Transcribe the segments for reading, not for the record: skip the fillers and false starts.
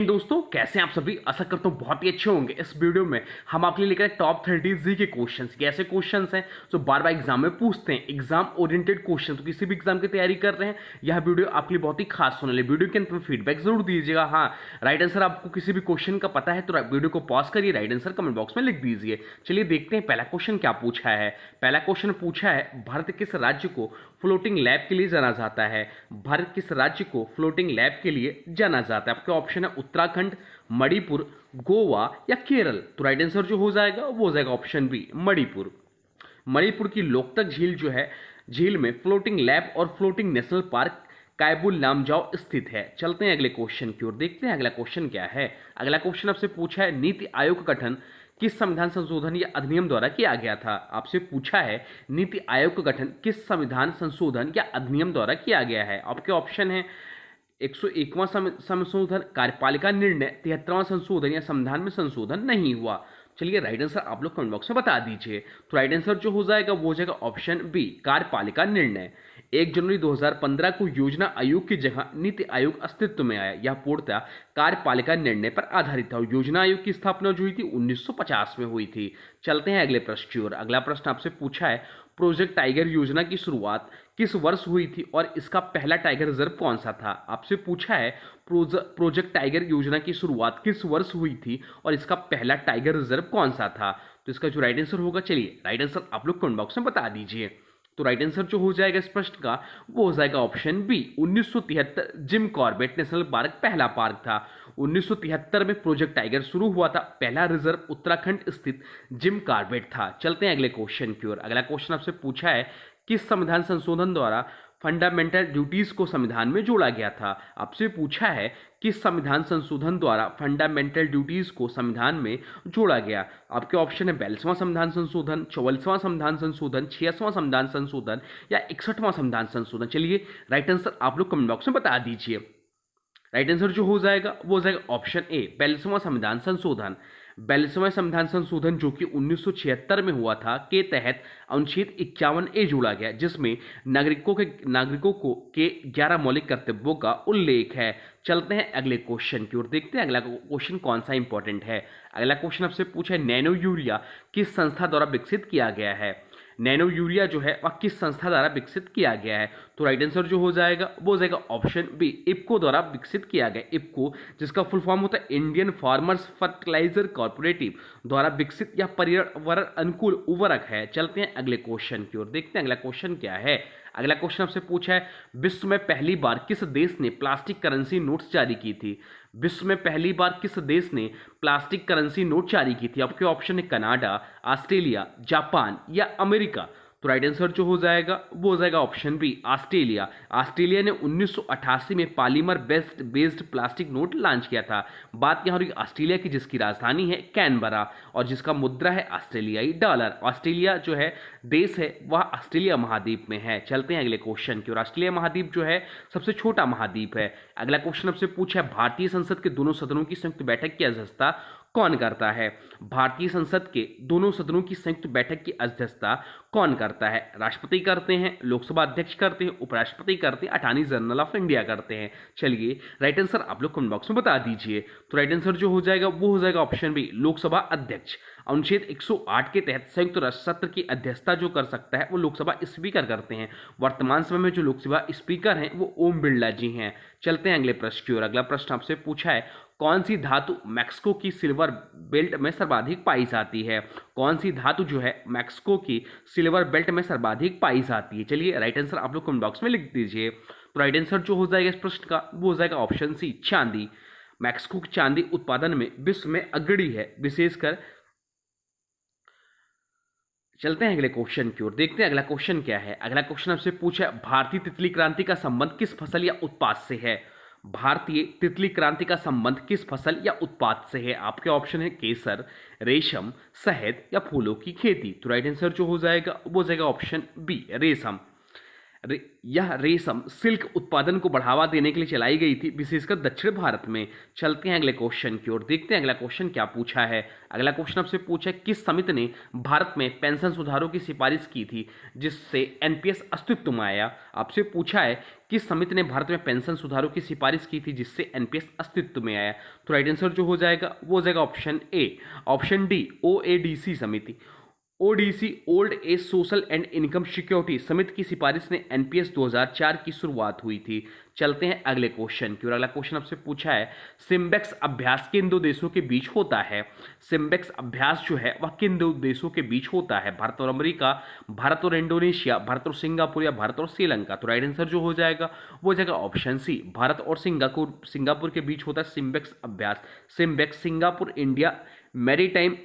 दोस्तों कैसे हैं आप सभी। आशा करता हूँ बहुत ही अच्छे होंगे। इस वीडियो में हम आपके लिए लेकर आए टॉप 30 जी के क्वेश्चंस। ये ऐसे क्वेश्चंस हैं जो बार बार एग्जाम में पूछते हैं, एग्जाम ओरिएंटेड क्वेश्चन। तो किसी भी एग्जाम की तैयारी कर रहे हैं, यह वीडियो आपके लिए बहुत ही खास होने वाली। वीडियो के अंत में फीडबैक जरूर दीजिएगा। हाँ, राइट आंसर आपको किसी भी क्वेश्चन का पता है तो वीडियो को पॉज करिए, राइट आंसर कमेंट बॉक्स में लिख दीजिए। चलिए देखते हैं पहला क्वेश्चन क्या पूछा है। पहला क्वेश्चन पूछा है, भारत किस राज्य को फ्लोटिंग लैब के लिए जाना जाता है। भारत किस राज्य को फ्लोटिंग लैब के लिए जाना जाता है। आपके ऑप्शन है उत्तराखंड, मणिपुर, गोवा या केरल। तो राइट आंसर जो हो जाएगा वो हो जाएगा ऑप्शन बी, मणिपुर। मणिपुर की लोकतक झील जो है, झील में फ्लोटिंग लैब और फ्लोटिंग नेशनल पार्क कायबुल लामजाओ स्थित है। चलते हैं अगले क्वेश्चन की ओर, देखते हैं अगला क्वेश्चन क्या है। अगला क्वेश्चन आपसे पूछा है, नीति आयोग का गठन किस संविधान संशोधन या अधिनियम द्वारा किया गया था। आपसे पूछा है नीति आयोग का गठन किस संविधान संशोधन या अधिनियम द्वारा किया गया है। आपके ऑप्शन है 101वां संशोधन, कार्यपालिका निर्णय, 73वां संशोधन या संविधान में संशोधन नहीं हुआ। चलिए राइट आंसर आप लोग कमेंट बॉक्स में बता दीजिए। तो राइट आंसर जो हो जाएगा वो हो जाएगा ऑप्शन बी, कार्यपालिका निर्णय। 1 जनवरी 2015 को योजना आयोग की जगह नीति आयोग अस्तित्व में आया। यह पूर्णतः कार्यपालिका निर्णय पर आधारित था। योजना आयोग की स्थापना जो हुई थी 1950 में हुई थी। चलते हैं अगले प्रश्न की ओर। अगला प्रश्न आपसे पूछा है, प्रोजेक्ट टाइगर योजना की शुरुआत किस वर्ष हुई थी और इसका पहला टाइगर रिजर्व कौन सा था। आपसे पूछा है प्रोजेक्ट टाइगर योजना की शुरुआत किस वर्ष हुई थी और इसका पहला टाइगर रिजर्व कौन सा था। तो इसका जो राइट आंसर होगा, चलिए राइट आंसर आप लोग कमेंट बॉक्स में बता दीजिए। तो राइट आंसर जो हो जाएगा इस प्रश्न का वो हो जाएगा option B, 1973 Jim Corbett national park पहला पार्क था। 1973 में प्रोजेक्ट टाइगर शुरू हुआ था। पहला रिजर्व उत्तराखंड स्थित जिम कॉर्बेट था। चलते हैं अगले क्वेश्चन की ओर। अगला क्वेश्चन आपसे पूछा है, किस संविधान संशोधन द्वारा फंडामेंटल ड्यूटीज को संविधान में जोड़ा गया था। आपसे पूछा है किस संविधान संशोधन द्वारा फंडामेंटल ड्यूटीज को संविधान में जोड़ा गया। आपके ऑप्शन है 42वां संविधान संशोधन, 44वां संविधान संशोधन, 86वां संविधान संशोधन या 61वां संविधान संशोधन। चलिए राइट आंसर आप लोग कमेंट बॉक्स में बता दीजिए। राइट आंसर जो हो जाएगा वो हो जाएगा ऑप्शन ए, 42वां संविधान संशोधन। 42वां संविधान संशोधन जो कि 1976 में हुआ था के तहत अनुच्छेद 51A जोड़ा गया, जिसमें नागरिकों को के 11 मौलिक कर्तव्यों का उल्लेख है। चलते हैं अगले क्वेश्चन की ओर, देखते हैं अगला क्वेश्चन कौन सा इंपॉर्टेंट है। अगला क्वेश्चन आपसे पूछा है, नैनो यूरिया किस संस्था द्वारा विकसित किया गया है। नैनो यूरिया जो है वह किस संस्था द्वारा विकसित किया गया है। तो राइट आंसर जो हो जाएगा वो हो जाएगा ऑप्शन बी, इफ्को द्वारा विकसित किया गया। इफ्को जिसका फुल फॉर्म होता है इंडियन फार्मर्स फर्टिलाइजर कॉर्पोरेटिव द्वारा विकसित या पर्यावरण अनुकूल उर्वरक है। चलते हैं अगले क्वेश्चन की ओर, देखते हैं अगला क्वेश्चन क्या है। अगला क्वेश्चन आपसे पूछा है, विश्व में पहली बार किस देश ने प्लास्टिक करेंसी नोट्स जारी की थी। विश्व में पहली बार किस देश ने प्लास्टिक करेंसी नोट जारी की थी। आपके ऑप्शन है कनाडा, ऑस्ट्रेलिया, जापान या अमेरिका। तो राइट आंसर जो हो जाएगा वो हो जाएगा ऑप्शन बी, ऑस्ट्रेलिया। ऑस्ट्रेलिया ने 1988 में polymer based plastic note launch किया था। बात यहाँ रही ऑस्ट्रेलिया की, जिसकी राजधानी है कैनबरा और जिसका मुद्रा है ऑस्ट्रेलियाई डॉलर। ऑस्ट्रेलिया जो है देश है वह ऑस्ट्रेलिया महाद्वीप में है। चलते हैं अगले क्वेश्चन की ओर। ऑस्ट्रेलिया महाद्वीप जो है सबसे छोटा महाद्वीप है। अगला क्वेश्चन आपसे पूछा है, भारतीय संसद के दोनों सदनों की संयुक्त बैठक की अध्यक्षता कौन करता है। भारतीय संसद के दोनों सदनों की संयुक्त बैठक की अध्यक्षता कौन करता है। राष्ट्रपति करते हैं, लोकसभा अध्यक्ष करते हैं, उपराष्ट्रपति करते हैं, अटॉर्नी जनरल ऑफ इंडिया करते हैं। चलिए राइट आंसर आप लोग कमेंट बॉक्स में बता दीजिए। तो राइट आंसर जो हो जाएगा वो हो जाएगा ऑप्शन बी, लोकसभा अध्यक्ष। अनुच्छेद 108 के तहत संयुक्त राष्ट्र सत्र की अध्यक्षता जो कर सकता है वो लोकसभा स्पीकर करते हैं। वर्तमान समय में जो लोकसभा स्पीकर हैं वो ओम बिरला जी हैं। चलते हैं अगले प्रश्न की ओर। अगला प्रश्न आपसे पूछा है, कौन सी धातु मैक्सिको की सिल्वर बेल्ट में सर्वाधिक पाई जाती है। कौन सी धातु जो है मैक्सिको की सिल्वर बेल्ट में सर्वाधिक पाई जाती है। चलिए राइट आंसर आप लोग कमेंट बॉक्स में लिख दीजिए। तो राइट आंसर जो हो जाएगा इस प्रश्न का वो हो जाएगा ऑप्शन सी, चांदी। मैक्सिको की चांदी उत्पादन में विश्व में अग्रणी है, विशेषकर। चलते हैं अगले क्वेश्चन की ओर, देखते हैं अगला क्वेश्चन क्या है। अगला क्वेश्चन आपसे पूछा है, भारतीय तितली क्रांति का संबंध किस फसल या उत्पाद से है। भारतीय तितली क्रांति का संबंध किस फसल या उत्पाद से है। आपके ऑप्शन है केसर, रेशम, शहद या फूलों की खेती। तो राइट आंसर जो हो जाएगा वो हो जाएगा ऑप्शन बी, रेशम। यह रेशम सिल्क उत्पादन को बढ़ावा देने के लिए चलाई गई थी, विशेषकर दक्षिण भारत में। चलते हैं अगले क्वेश्चन की ओर, देखते हैं अगला क्वेश्चन क्या पूछा है। अगला क्वेश्चन आपसे पूछा है, किस समिति ने भारत में पेंशन सुधारों की सिफारिश की थी जिससे एनपीएस अस्तित्व में आया। आपसे पूछा है किस समिति ने भारत में पेंशन सुधारों की सिफारिश की थी जिससे एनपीएस अस्तित्व में आया। तो राइट आंसर जो हो जाएगा वो हो जाएगा option A. Option D, OADC समिति। ODC, old age social and income security समिति की सिफारिश ने एनपीएस 2004 की शुरुआत हुई थी। चलते हैं अगले क्वेश्चन की ओर। अगला क्वेश्चन आपसे पूछा है, सिम्बेक्स अभ्यास किन दो देशों के बीच होता है। सिम्बेक्स अभ्यास जो है वह किन दो देशों के बीच होता है। भारत और अमेरिका, भारत और इंडोनेशिया, भारत और सिंगापुर या भारत और श्रीलंका। तो राइट आंसर जो हो जाएगा वो हो जाएगा ऑप्शन सी, भारत और सिंगापुर के बीच होता है सिम्बेक्स अभ्यास। SIMBEX Singapore India maritime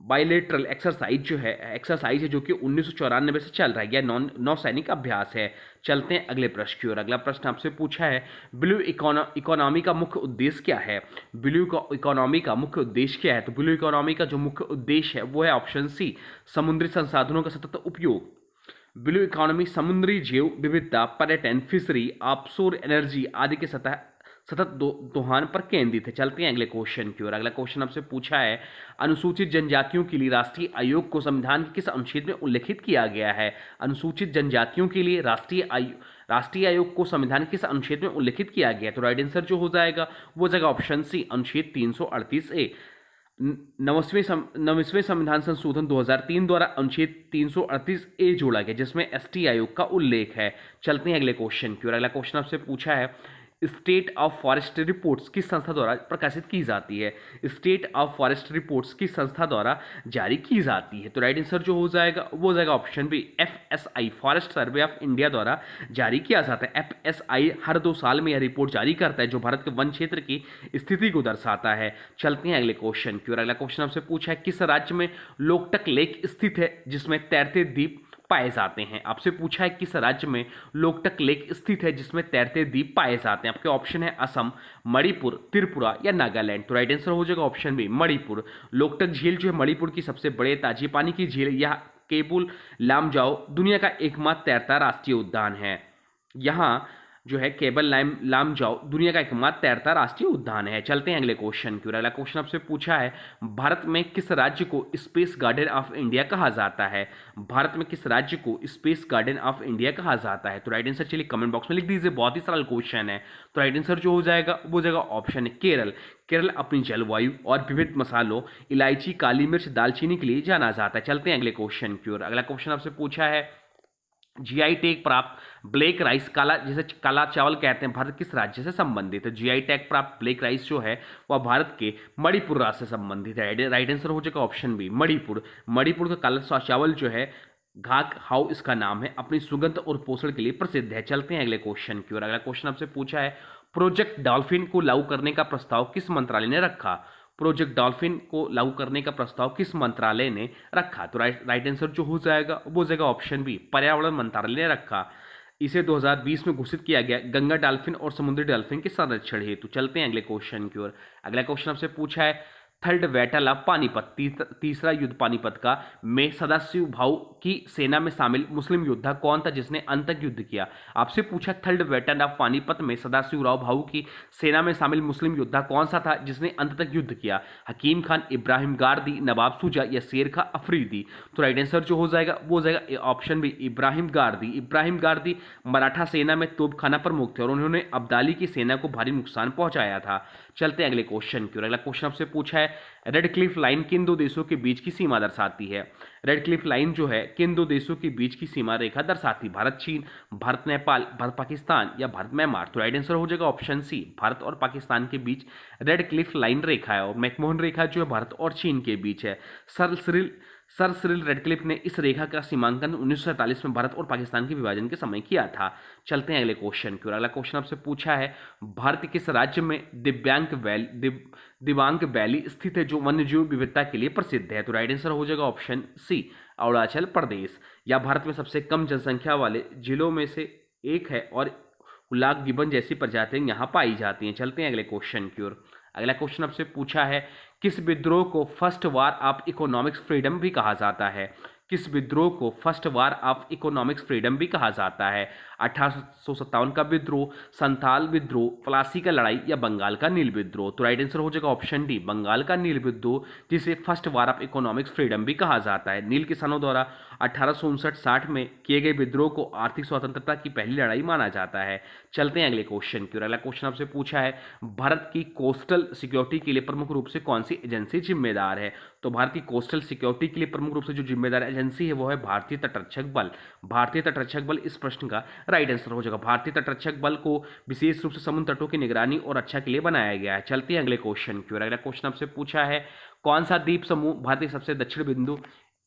bilateral exercise है जो कि 1994 से चल रहा है, यह नौसैनिक अभ्यास है। चलते हैं अगले प्रश्न की ओर। अगला प्रश्न आपसे पूछा है, ब्लू इकोनॉमी का मुख्य उद्देश्य क्या है। ब्लू इकोनॉमी का मुख्य उद्देश्य क्या है। तो ब्लू इकोनॉमी का जो मुख्य उद्देश्य है वो है ऑप्शन सी, समुद्री संसाधनों का सतत उपयोग। ब्लू इकोनॉमी समुद्री जैव विविधता, पर्यटन, फिशरी, ऑफशोर एनर्जी आदि के सतत दोहन पर केंद्रित है। चलते हैं अगले क्वेश्चन की ओर। अगला क्वेश्चन आपसे पूछा है, अनुसूचित जनजातियों के लिए राष्ट्रीय आयोग को संविधान के किस अनुच्छेद में उल्लेखित किया गया है। अनुसूचित जनजातियों के लिए राष्ट्रीय आयोग को संविधान किस अनुच्छेद में उल्लेखित किया गया है। तो राइट आंसर जो हो जाएगा वो जाएगा ऑप्शन सी, अनुच्छेद 338 ए। 9वें संविधान संशोधन 2003 द्वारा अनुच्छेद 338 ए जोड़ा गया जिसमें एसटी आयोग का उल्लेख है। चलते हैं अगले क्वेश्चन की ओर। अगला क्वेश्चन आपसे पूछा है, स्टेट ऑफ फॉरेस्ट रिपोर्ट्स किस संस्था द्वारा प्रकाशित की जाती है। स्टेट ऑफ फॉरेस्ट रिपोर्ट्स किस संस्था द्वारा जारी की जाती है। तो राइट आंसर जो हो जाएगा वो हो जाएगा option B, FSI, forest survey of India द्वारा जारी किया जाता है। एफएसआई हर 2 साल में यह रिपोर्ट जारी करता है जो भारत के वन क्षेत्र की स्थिति को दर्शाता है। चलते हैं अगले क्वेश्चन की ओर। अगला क्वेश्चन आपसे पूछा है, किस राज्य में लोकटक लेक स्थित है जिसमें तैरते द्वीप पाए जाते हैं। आपसे पूछा है किस राज्य में लोकटक लेक स्थित है जिसमें तैरते द्वीप पाए जाते हैं। आपके ऑप्शन है असम, मणिपुर, त्रिपुरा या नागालैंड। तो राइट आंसर हो जाएगा ऑप्शन बी, मणिपुर। लोकटक झील जो है मणिपुर की सबसे बड़े ताजी पानी की झील, यह केबुल लामजाओ दुनिया का एकमात्र तैरता राष्ट्रीय उद्यान है। यहाँ जो है केबल लामजाओ दुनिया का एकमात्र तैरता राष्ट्रीय उद्यान है। चलते हैं अगले क्वेश्चन की ओर। अगला क्वेश्चन आपसे पूछा है, भारत में किस राज्य को स्पेस गार्डन ऑफ इंडिया कहा जाता है। भारत में किस राज्य को स्पेस गार्डन ऑफ इंडिया कहा जाता है। तो राइट आंसर चलिए कमेंट बॉक्स में लिख दीजिए, बहुत ही सरल क्वेश्चन है। तो राइट आंसर जो हो जाएगा वो हो जाएगा ऑप्शन है केरल। केरल अपनी जलवायु और विविध मसालों, इलायची, काली मिर्च, दालचीनी के लिए जाना जाता है। चलते हैं अगले क्वेश्चन की ओर। अगला क्वेश्चन आपसे पूछा है, जीआई टैग प्राप्त ब्लैक राइस, काला जैसे काला चावल कहते हैं, भारत किस राज्य से संबंधित है। जीआई टैग प्राप्त ब्लैक राइस जो है वह भारत के मणिपुर राज्य से संबंधित है। राइट आंसर हो जाएगा ऑप्शन बी, मणिपुर। मणिपुर का काला चावल जो है, घाक हाउ इसका नाम है, अपनी सुगंध और पोषण के लिए प्रसिद्ध है। चलते हैं अगले क्वेश्चन की ओर। अगला क्वेश्चन आपसे पूछा है, प्रोजेक्ट डॉल्फिन को लागू करने का प्रस्ताव किस मंत्रालय ने रखा। प्रोजेक्ट डॉल्फिन को लागू करने का प्रस्ताव किस मंत्रालय ने रखा। तो राइट आंसर जो हो जाएगा वो हो जाएगा ऑप्शन बी, पर्यावरण मंत्रालय ने रखा। इसे 2020 में घोषित किया गया गंगा डॉल्फिन और समुद्री डॉल्फिन के संरक्षण हेतु। चलते हैं अगले क्वेश्चन की ओर। अगला क्वेश्चन आपसे पूछा है, थर्ड बैटल ऑफ पानीपत, तीसरा युद्ध पानीपत का में सदाशिव भाऊ की सेना में शामिल मुस्लिम योद्धा कौन था जिसने अंत तक युद्ध किया। आपसे पूछा थर्ड बैटल ऑफ पानीपत में सदाशिव भाऊ की सेना में शामिल मुस्लिम योद्धा कौन सा था जिसने अंत तक युद्ध किया। हकीम खान, इब्राहिम गारदी, नवाब शुजा या शेर खां अफरीदी। तो राइट आंसर जो हो जाएगा वो हो जाएगा ऑप्शन बी, इब्राहिम गारदी। इब्राहिम गारदी मराठा सेना में तोपखाना प्रमुख थे और उन्होंने अब्दाली की सेना को भारी नुकसान पहुंचाया था। चलते हैं अगले क्वेश्चन की ओर। अगला क्वेश्चन आपसे पूछा है, रेड क्लिफ लाइन किन दो देशों के बीच की सीमा दर्शाती है। रेड क्लिफ लाइन जो है किन दो देशों के बीच की सीमा रेखा दर्शाती, भारत चीन, भारत नेपाल, भारत पाकिस्तान या भारत म्यांमार। तो राइट आंसर हो जाएगा ऑप्शन सी, भारत और पाकिस्तान के बीच रेड क्लिफ लाइन रेखा है और मैकमोहन रेखा जो है भारत और चीन के बीच है। सर सिरिल रेडक्लिफ ने इस रेखा का सीमांकन 1947 में भारत और पाकिस्तान के विभाजन के समय किया था। चलते हैं अगले क्वेश्चन की ओर। अगला क्वेश्चन आपसे पूछा है, भारत के किस राज्य में दिबांग वैली स्थित है जो वन्यजीव विविधता के लिए प्रसिद्ध है। तो राइट आंसर हो जाएगा ऑप्शन सी, अरुणाचल प्रदेश। या भारत में सबसे कम जनसंख्या वाले जिलों में से एक है और उलाग गिबन जैसी प्रजातियां यहाँ पाई जाती हैं। चलते हैं अगले क्वेश्चन की ओर। अगला क्वेश्चन आपसे पूछा है, किस विद्रोह को first war of economics freedom भी कहा जाता है। किस विद्रोह को first war of economics freedom भी कहा जाता है? 1857 का विद्रोह, संथाल विद्रोह, प्लासी का लड़ाई या बंगाल का नील विद्रोह? तो राइट आंसर हो जाएगा ऑप्शन डी, बंगाल का नील विद्रोह, जिसे first war of economics freedom भी कहा जाता है। नील किसानों द्वारा 1859-60 में किए गए विद्रोह को आर्थिक स्वतंत्रता की पहली लड़ाई माना जाता है। चलते हैं अगले क्वेश्चन की ओर। अगला क्वेश्चन आपसे पूछा है, भारत की कोस्टल सिक्योरिटी के लिए प्रमुख रूप से कौन सी एजेंसी जिम्मेदार है? तो भारत की कोस्टल सिक्योरिटी के लिए प्रमुख रूप से जो जिम्मेदार एजेंसी है वो है भारतीय तटरक्षक बल। भारतीय तटरक्षक बल इस प्रश्न का राइट आंसर हो जाएगा। भारतीय तटरक्षक बल को विशेष रूप से समुद्र तटों की निगरानी और रक्षा के लिए बनाया गया है। चलते हैं अगले क्वेश्चन की ओर। अगला क्वेश्चन आपसे पूछा है, कौन सा द्वीप समूह भारत के सबसे दक्षिण बिंदु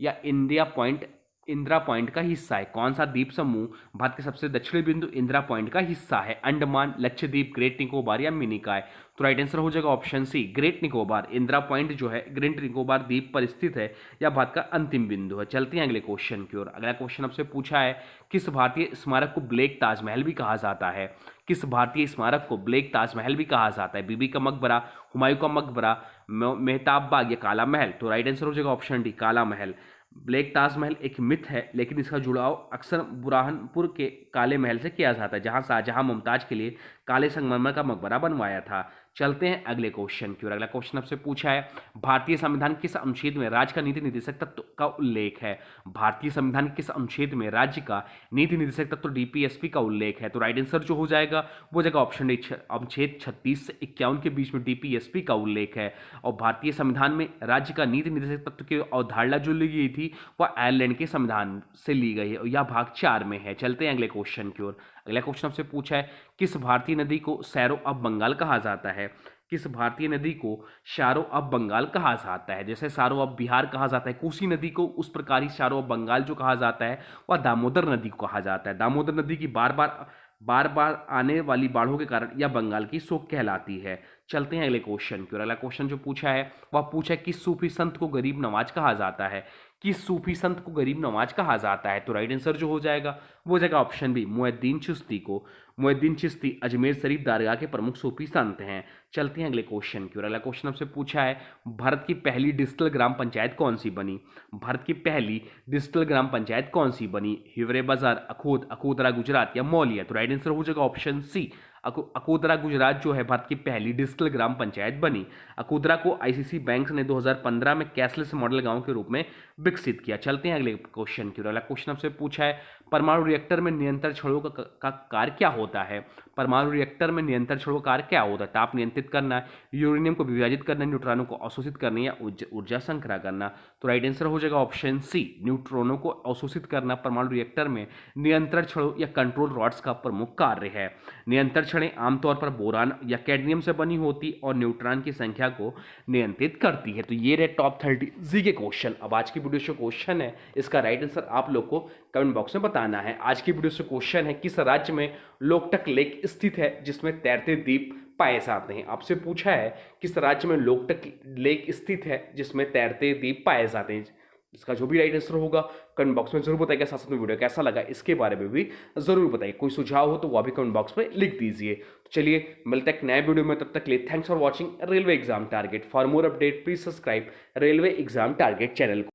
या इंदिरा पॉइंट का हिस्सा है? कौन सा द्वीप समूह भारत के सबसे दक्षिणी बिंदु इंदिरा पॉइंट का हिस्सा है? अंडमान, लक्षद्वीप, ग्रेट निकोबार या मिनिकॉय? तो राइट आंसर हो जाएगा option C, great Nicobar. Indira point जो है ग्रेट निकोबार द्वीप पर स्थित है या भारत का अंतिम बिंदु है। चलते हैं अगले क्वेश्चन की ओर। अगला क्वेश्चन आपसे पूछा है, किस भारतीय स्मारक को ब्लैक ताजमहल भी कहा जाता है? किस भारतीय स्मारक को ब्लैक ताजमहल भी कहा जाता है? बीबी का मकबरा, हुमायूं का मकबरा, मेहताब बाग या काला महल? तो राइट आंसर हो जाएगा ऑप्शन डी, काला महल। ब्लैक ताजमहल एक मिथ है, लेकिन इसका जुड़ाव अक्सर बुरहानपुर के काले महल से किया जाता है, जहां शाहजहां मुमताज के लिए काले संगमरमर का मकबरा बनवाया था। चलते हैं अगले क्वेश्चन की ओर। अगला क्वेश्चन आपसे पूछा है, भारतीय संविधान किस अनुच्छेद में राज्य का नीति निर्देशक तत्व का उल्लेख है? भारतीय संविधान किस अनुच्छेद में राज्य का नीति निर्देशक तत्व डीपीएसपी का उल्लेख है? तो राइट आंसर जो हो जाएगा वो जाएगा ऑप्शन डी, अनुच्छेद 36 से 51 के बीच में डीपीएसपी का उल्लेख है। और भारतीय संविधान में राज्य का नीति निर्देशक तत्व की अवधारणा जो ली गई थी वह आयरलैंड के संविधान से ली गई है और यह भाग 4 में है। चलते हैं अगले क्वेश्चन की ओर। अगला क्वेश्चन आपसे पूछा है, किस भारतीय नदी को सैरो ऑफ बंगाल कहा जाता है? किस भारतीय नदी को शारो ऑफ बंगाल कहा जाता है? जैसे शारो ऑफ बिहार कहा जाता है कोसी नदी को, उस प्रकार ही शारो ऑफ बंगाल जो कहा जाता है वह दामोदर नदी को कहा जाता है। दामोदर नदी की बार बार आने वाली बाढ़ों के कारण यह बंगाल की शोक कहलाती है। चलते हैं अगले क्वेश्चन की ओर। अगला क्वेश्चन जो पूछा है वह पूछा है, किस सूफी संत को गरीब नवाज कहा जाता है? किस सूफी संत को गरीब नवाज कहा जाता है? तो राइट आंसर जो हो जाएगा वो जाएगा ऑप्शन बी, मुइनुद्दीन चिश्ती को। मुइनुद्दीन चिश्ती अजमेर शरीफ दरगाह के प्रमुख सूफी संत हैं। चलते हैं अगले क्वेश्चन की ओर। अगला क्वेश्चन आपसे पूछा है, भारत की पहली डिजिटल ग्राम पंचायत कौन सी बनी? भारत की पहली डिजिटल ग्राम पंचायत कौन सी बनी? हिवरे बाजार, अखोद, अकोदरा गुजरात या मौलिया? तो राइट आंसर हो जाएगा ऑप्शन सी, अकोदरा गुजरात जो है भारत की पहली डिजिटल ग्राम पंचायत बनी। अकोदरा को आईसीसी बैंक ने 2015 में कैशलेस मॉडल गांव के रूप में विकसित किया। चलते हैं अगले क्वेश्चन की ओर। अगला क्वेश्चन आपसे पूछा है, परमाणु रिएक्टर में नियंत्रण छड़ों का कार्य क्या होता है? परमाणु रिएक्टर में नियंत्रण छड़ों का कार्य क्या होता है? ताप नियंत्रित करना, यूरेनियम को विभाजित करना, न्यूट्रॉनों को अवशोषित करना या ऊर्जा संग्रह करना? तो राइट आंसर हो जाएगा ऑप्शन सी, न्यूट्रॉनों को अवशोषित करना परमाणु रिएक्टर में नियंत्रण छड़ों या कंट्रोल रॉड्स का प्रमुख कार्य है। नियंत्रण छड़ें आमतौर पर बोरान या कैडमियम से बनी होती और न्यूट्रॉन की संख्या को नियंत्रित करती है। तो ये रहे टॉप 30 जी के क्वेश्चन। अब आज की वीडियो से क्वेश्चन है, इसका राइट आंसर आप लोग को कमेंट बॉक्स में बताना है। आज की वीडियो से क्वेश्चन है, किस राज्य में लोकटक लेक स्थित है जिसमें तैरते द्वीप पाए जाते हैं? आपसे पूछा है किस राज्य में लोकटक लेक स्थित है जिसमें तैरते द्वीप पाए जाते हैं। इसका जो भी राइट आंसर होगा कमेंट बॉक्स में जरूर बताइएगा। साथ में वीडियो कैसा लगा इसके बारे में भी जरूर बताइए। कोई सुझाव हो तो वह भी कमेंट बॉक्स में लिख दीजिए। तो चलिए मिलते हैं एक नए वीडियो में, तब तक के लिए thanks for watching railway exam target. For more update please subscribe railway exam target channel को।